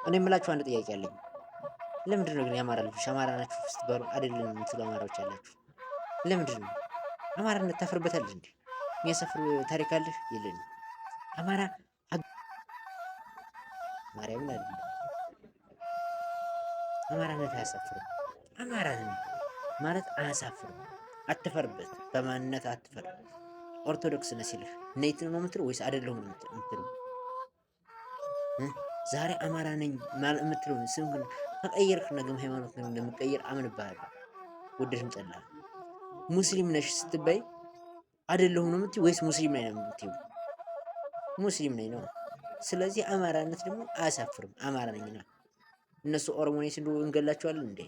እኔ የምላችሁ አንድ ጥያቄ አለኝ። ለምንድን ነው ግን የአማራ ልጆች አማራ ናችሁ ስትባሉ አይደለም የምትሉ አማራዎች አላችሁ? ለምንድን ነው አማራነት ታፍርበታለህ እንዴ? የሚያሳፍር ታሪክ አለህ? የለንም። አማራ ማርያምን አይደለም አማራነት አያሳፍርም። አማራን ማለት አያሳፍርም። አትፈርበት፣ በማንነት አትፈር። ኦርቶዶክስ ነህ ሲልህ ነይት ነው የምትለው ወይስ አይደለሁም የምትለው? ዛሬ አማራ ነኝ የምትለው ስም ግን ከቀየርክ ነገም ሃይማኖት ነው እንደምትቀይር አምንብሃለሁ። ወደድም ጠላህ። ሙስሊም ነሽ ስትባይ አይደለሁም ነው የምትይው ወይስ ሙስሊም ነኝ ነው የምትይው? ሙስሊም ነኝ ነው። ስለዚህ አማራነት ደግሞ አያሳፍርም። አማራ ነኝ ነው። እነሱ ኦሮሞ ነኝ ሲሉ እንገላቸዋለን እንዴ?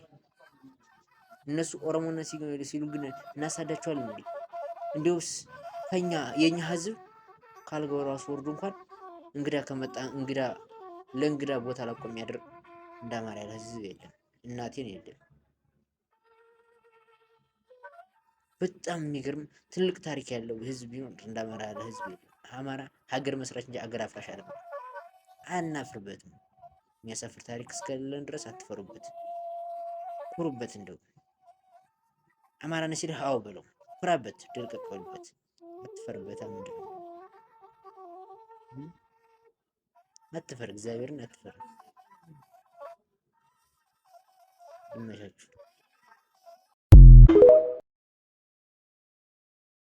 እነሱ ኦሮሞነት ሲሉ ግን እናሳዳቸዋለን እንዴ? እንዲያውስ ከኛ የኛ ህዝብ ካልጋው ራሱ ወርዶ እንኳን እንግዳ ከመጣ እንግዳ ለእንግዳ ቦታ ለቆ የሚያደርግ እንደ አማራ ያለ ህዝብ የለም። እናቴን የለም። በጣም የሚገርም ትልቅ ታሪክ ያለው ህዝብ ቢሆን እንደ አማራ ያለ ህዝብ የለም። አማራ ሀገር መስራች እንጂ ሀገር አፍራሽ አይደለም። አናፍርበትም። የሚያሳፍር ታሪክ እስከሌለን ድረስ አትፈሩበት፣ ኩሩበት። እንደው አማራ ነህ ሲልህ አዎ በለው፣ ኩራበት፣ ድርቀቅ በሉበት። አትፈርበት። ምንድን ነው አትፈር፣ እግዚአብሔርን አትፈር። ይመቻችሁ።